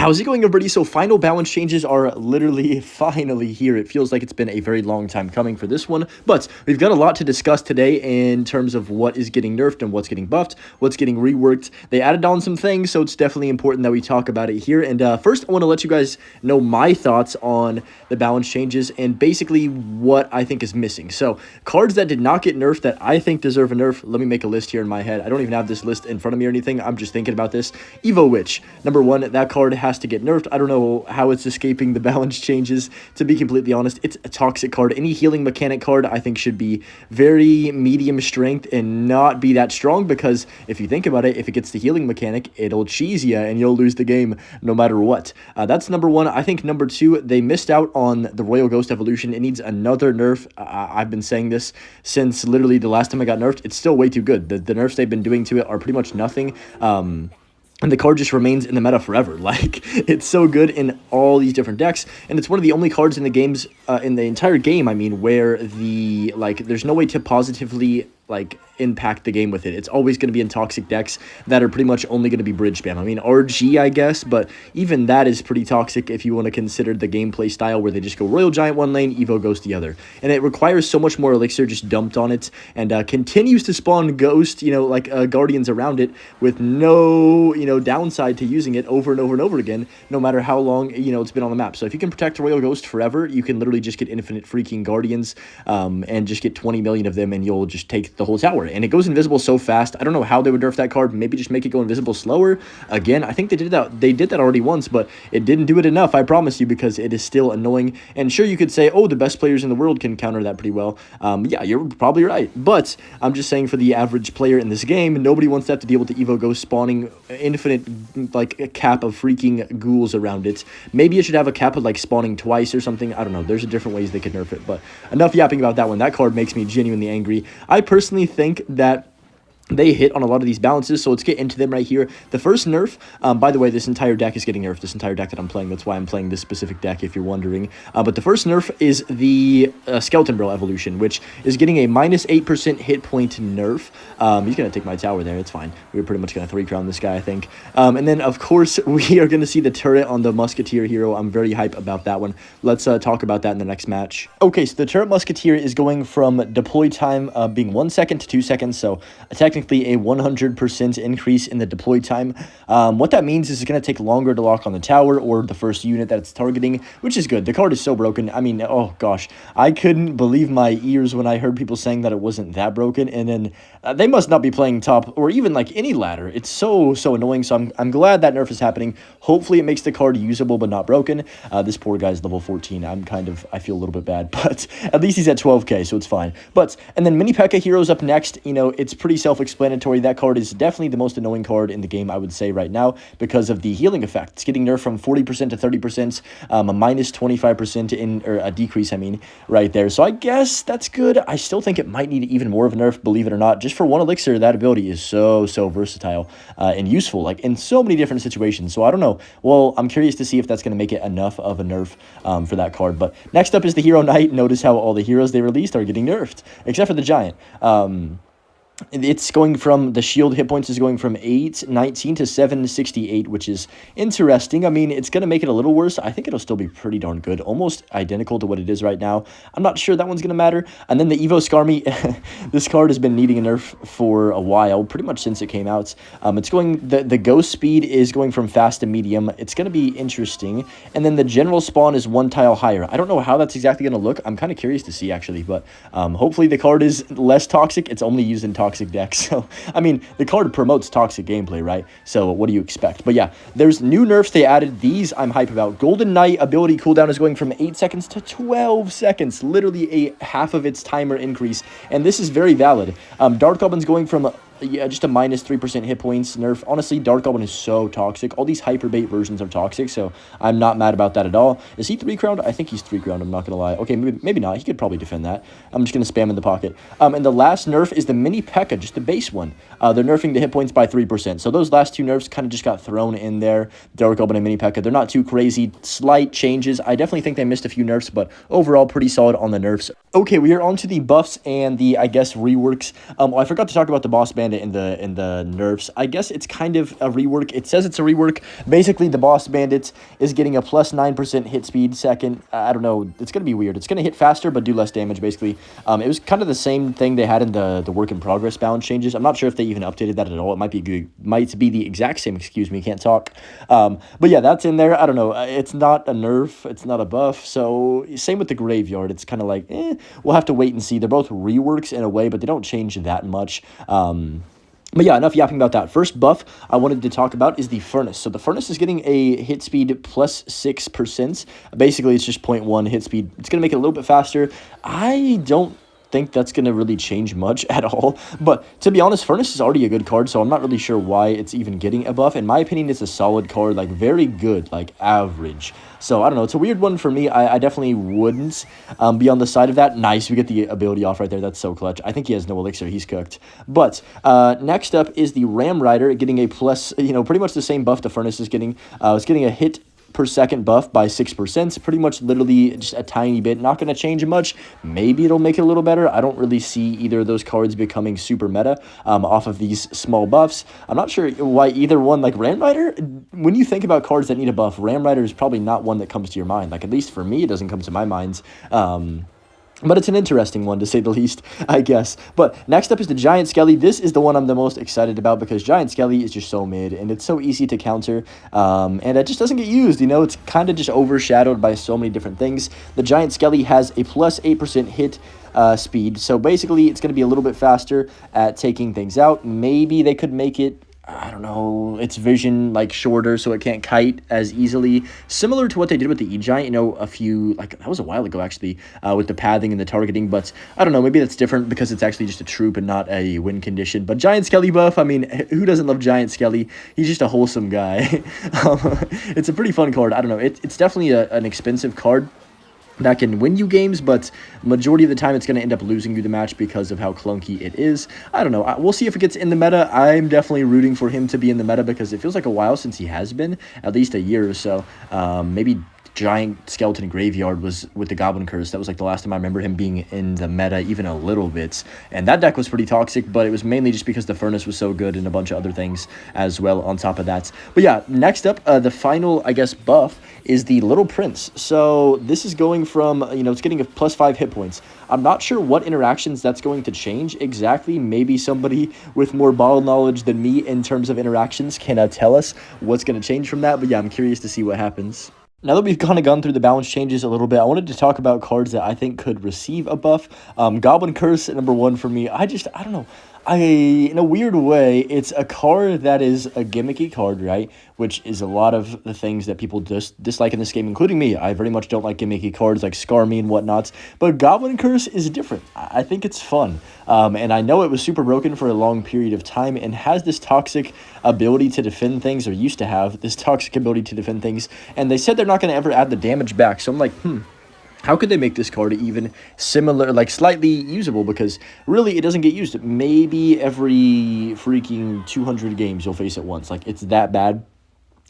How's it going, everybody? So final balance changes are literally finally here. It feels like it's been a very long time coming for this one, but we've got a lot to discuss today in terms of what is getting nerfed and what's getting buffed, what's getting reworked. They added on some things, so it's definitely important that we talk about it here. And first, I want to let you guys know my thoughts on the balance changes and basically what I think is missing. So cards that did not get nerfed that I think deserve a nerf. Let me make a list here in my head. I don't even have this list in front of me or anything. I'm just thinking about this. Evo Witch, number one, that card has to get nerfed. I don't know how it's escaping the balance changes, to be completely honest. It's a toxic card. Any healing mechanic card I think should be very medium strength and not be that strong, because if you think about it, if it gets the healing mechanic, it'll cheese you and you'll lose the game no matter what. That's number one. I think number two, they missed out on the Royal Ghost evolution. It needs another nerf. I've been saying this since literally the last time I got nerfed. It's still way too good. The nerfs they've been doing to it are pretty much nothing. And the card just remains in the meta forever. Like, it's so good in all these different decks, and it's one of the only cards in the games, in the entire game, I mean, where there's no way to positively, impact the game with it. It's always going to be in toxic decks that are pretty much only going to be bridge spam. I mean, RG, I guess, but even that is pretty toxic if you want to consider the gameplay style where they just go Royal Giant one lane, Evo Ghost the other. And it requires so much more elixir just dumped on it, and continues to spawn Ghost, Guardians around it with no, downside to using it over and over and over again, no matter how long, it's been on the map. So if you can protect Royal Ghost forever, you can literally just get infinite freaking Guardians, and just get 20 million of them, and you'll just take the whole tower. And it goes invisible so fast. I don't know how they would nerf that card. Maybe just make it go invisible slower. Again, I think they did that already once, but it didn't do it enough, I promise you, because it is still annoying. And sure, you could say, oh, the best players in the world can counter that pretty well. Yeah, you're probably right. But I'm just saying, for the average player in this game, nobody wants to have to deal with the Evo Ghost spawning infinite, a cap of freaking ghouls around it. Maybe it should have a cap of, spawning twice or something. I don't know. There's different ways they could nerf it. But enough yapping about that one. That card makes me genuinely angry. I personally think that they hit on a lot of these balances, so let's get into them right here. The first nerf, by the way, this entire deck is getting nerfed, this entire deck that I'm playing. That's why I'm playing this specific deck, if you're wondering. But the first nerf is the Skeleton Bro evolution, which is getting a minus 8% hit point nerf. He's going to take my tower there. It's fine. We're pretty much going to 3-crown this guy, I think. And then, of course, we are going to see the turret on the Musketeer hero. I'm very hype about that one. Let's talk about that in the next match. Okay, so the turret Musketeer is going from deploy time being 1 second to 2 seconds, so technically a 100% increase in the deploy time. What that means is it's going to take longer to lock on the tower or the first unit that it's targeting, which is good. The card is so broken. I mean, oh gosh, I couldn't believe my ears when I heard people saying that it wasn't that broken, and then they must not be playing top or even any ladder. It's so annoying, so I'm glad that nerf is happening. Hopefully it makes the card usable but not broken. This poor guy's level 14. I feel a little bit bad, but at least he's at 12k, so it's fine. And then Mini P.E.K.K.A. heroes up next. It's pretty self-explanatory. That card is definitely the most annoying card in the game, I would say, right now, because of the healing effect. It's getting nerfed from 40% to 30%, a minus 25% or a decrease, I mean, right there. So I guess that's good. I still think it might need even more of a nerf, believe it or not. Just for one elixir, that ability is so versatile and useful, in so many different situations. So I don't know. Well, I'm curious to see if that's going to make it enough of a nerf for that card. But next up is the Hero Knight. Notice how all the heroes they released are getting nerfed, except for the Giant. It's going from, the shield hit points is going from 819 to 768, which is interesting. I mean, it's going to make it a little worse. I think it'll still be pretty darn good, almost identical to what it is right now. I'm not sure that one's going to matter. And then the Evo Skarmy, this card has been needing a nerf for a while, pretty much since it came out. It's going, the ghost speed is going from fast to medium. It's going to be interesting. And then the general spawn is 1 tile higher. I don't know how that's exactly going to look. I'm kind of curious to see, actually, but hopefully the card is less toxic. It's only used in toxic decks, so I mean, the card promotes toxic gameplay, right? So what do you expect? But yeah, there's new nerfs they added. These I'm hype about. Golden Knight ability cooldown is going from 8 seconds to 12 seconds, literally a half of its timer increase, and this is very valid. Dark Goblin's going from just a minus 3% hit points nerf. Honestly, Dark Goblin is so toxic. All these hyper bait versions are toxic, so I'm not mad about that at all. Is he 3-crowned? I think he's 3-crowned, I'm not going to lie. Okay, maybe not. He could probably defend that. I'm just going to spam in the pocket. And the last nerf is the Mini P.E.K.K.A., just the base one. They're nerfing the hit points by 3%. So those last two nerfs kind of just got thrown in there. Dark Goblin and Mini P.E.K.K.A., they're not too crazy. Slight changes. I definitely think they missed a few nerfs, but overall pretty solid on the nerfs. Okay, we are on to the buffs and the, I guess, reworks. I forgot to talk about the Boss Bandit. it in the nerfs. I guess it's kind of a rework. It says it's a rework. Basically, the boss bandit is getting a plus 9% hit speed second. I don't know. It's gonna be weird. It's gonna hit faster but do less damage. Basically, it was kind of the same thing they had in the work in progress balance changes. I'm not sure if they even updated that at all. It might be good. Might be the exact same. Excuse me, can't talk. But yeah, that's in there. I don't know. It's not a nerf. It's not a buff. So same with the graveyard. It's kind of like, we'll have to wait and see. They're both reworks in a way, but they don't change that much. But yeah, enough yapping about that. First buff I wanted to talk about is the Furnace. So the Furnace is getting a hit speed plus 6%. Basically, it's just 0.1 hit speed. It's going to make it a little bit faster. I don't think that's going to really change much at all. But to be honest, Furnace is already a good card, so I'm not really sure why it's even getting a buff. In my opinion, it's a solid card, like very good, like average. So I don't know. It's a weird one for me. I definitely wouldn't be on the side of that. Nice. We get the ability off right there. That's so clutch. I think he has no elixir. He's cooked. But next up is the Ram Rider getting a plus, pretty much the same buff the Furnace is getting. It's getting a hit per second buff by 6%. Pretty much literally just a tiny bit. Not going to change much. Maybe it'll make it a little better. I don't really see either of those cards becoming super meta off of these small buffs. I'm not sure why either one, like Ram Rider, when you think about cards that need a buff, Ram Rider is probably not one that comes to your mind. Like, at least for me, it doesn't come to my mind. But it's an interesting one, to say the least, I guess. But next up is the Giant Skelly. This is the one I'm the most excited about because Giant Skelly is just so mid, and it's so easy to counter, and it just doesn't get used, It's kind of just overshadowed by so many different things. The Giant Skelly has a plus 8% hit speed, so basically it's going to be a little bit faster at taking things out. Maybe they could make it, I don't know, its vision like shorter so it can't kite as easily, similar to what they did with the E-Giant, that was a while ago actually, with the pathing and the targeting. But I don't know, maybe that's different because it's actually just a troop and not a win condition. But Giant Skelly buff, I mean, who doesn't love Giant Skelly? He's just a wholesome guy. It's a pretty fun card. I don't know, it's definitely an expensive card that can win you games, but majority of the time it's going to end up losing you the match because of how clunky it is. I don't know. We'll see if it gets in the meta. I'm definitely rooting for him to be in the meta because it feels like a while since he has been, at least a year or so. Maybe Giant Skeleton Graveyard was with the Goblin Curse. That was like the last time I remember him being in the meta even a little bit. And that deck was pretty toxic, but it was mainly just because the Furnace was so good and a bunch of other things as well on top of that. But yeah, next up, the final, I guess, buff is the Little Prince. So this is going from, it's getting a plus 5 hit points. I'm not sure what interactions that's going to change exactly. Maybe somebody with more bottle knowledge than me in terms of interactions can tell us what's going to change from that. But yeah, I'm curious to see what happens. Now that we've kind of gone through the balance changes a little bit, I wanted to talk about cards that I think could receive a buff. Goblin Curse, number 1 for me. I don't know. In a weird way, it's a card that is a gimmicky card, right? Which is a lot of the things that people dislike in this game, including me. I very much don't like gimmicky cards like Scar Me and whatnot. But Goblin Curse is different. I think it's fun. And I know it was super broken for a long period of time and has this toxic ability to defend things, or used to have this toxic ability to defend things. And they said they're not going to ever add the damage back. So I'm like, how could they make this card even similar, like slightly usable? Because really, it doesn't get used. Maybe every freaking 200 games you'll face it once. Like, it's that bad.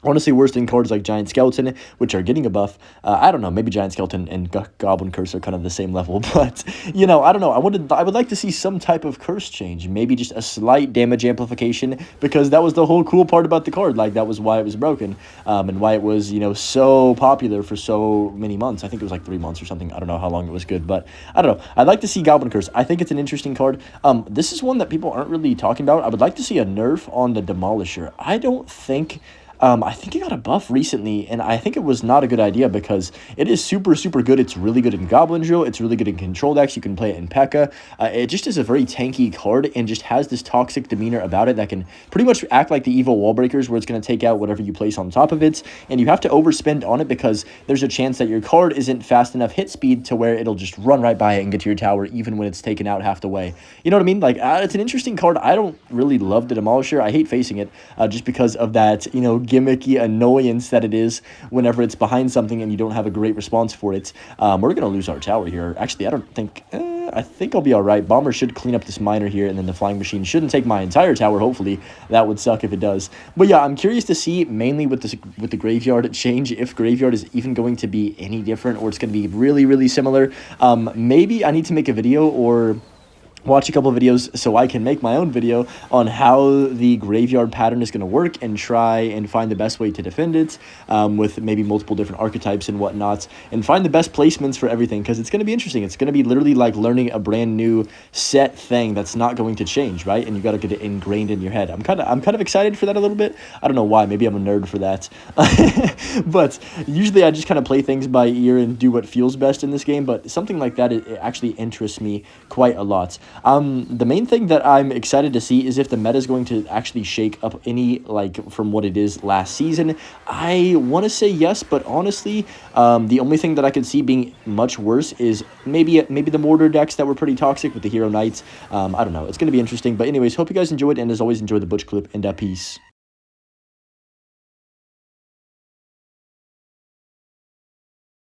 Honestly, worse than cards like Giant Skeleton, which are getting a buff. I don't know. Maybe Giant Skeleton and Goblin Curse are kind of the same level. But, I don't know. I would like to see some type of curse change. Maybe just a slight damage amplification, because that was the whole cool part about the card. Like, that was why it was broken, and why it was, so popular for so many months. I think it was like 3 months or something. I don't know how long it was good. But, I don't know. I'd like to see Goblin Curse. I think it's an interesting card. This is one that people aren't really talking about. I would like to see a nerf on the Demolisher. I think it got a buff recently, and I think it was not a good idea because it is super, super good. It's really good in Goblin Drill. It's really good in Control decks. You can play it in P.E.K.K.A. It just is a very tanky card and just has this toxic demeanor about it that can pretty much act like the evil wall breakers, where it's going to take out whatever you place on top of it, and you have to overspend on it because there's a chance that your card isn't fast enough hit speed to where it'll just run right by it and get to your tower even when it's taken out half the way. You know what I mean? Like, it's an interesting card. I don't really love the Demolisher. I hate facing it just because of that, gimmicky annoyance that it is whenever it's behind something and you don't have a great response for it. We're going to lose our tower here. Actually, I think I'll be all right. Bomber should clean up this miner here, and then the flying machine shouldn't take my entire tower, hopefully. That would suck if it does. But yeah, I'm curious to see, mainly with the graveyard change, if graveyard is even going to be any different, or it's going to be really, really similar. Maybe I need to make a video or watch a couple of videos so I can make my own video on how the graveyard pattern is going to work and try and find the best way to defend it, with maybe multiple different archetypes and whatnot, and find the best placements for everything, because it's going to be interesting. It's going to be literally like learning a brand new set thing that's not going to change, right? And you got to get it ingrained in your head. I'm kind of excited for that a little bit. I don't know why. Maybe I'm a nerd for that. But usually I just kind of play things by ear and do what feels best in this game, but something like that, it actually interests me quite a lot. The main thing that I'm excited to see is if the meta is going to actually shake up any, like, from what it is last season. I want to say yes, but honestly, the only thing that I could see being much worse is maybe the mortar decks that were pretty toxic with the hero knights. I don't know. It's going to be interesting. But anyways, hope you guys enjoyed, and as always, enjoy the butch clip, and peace.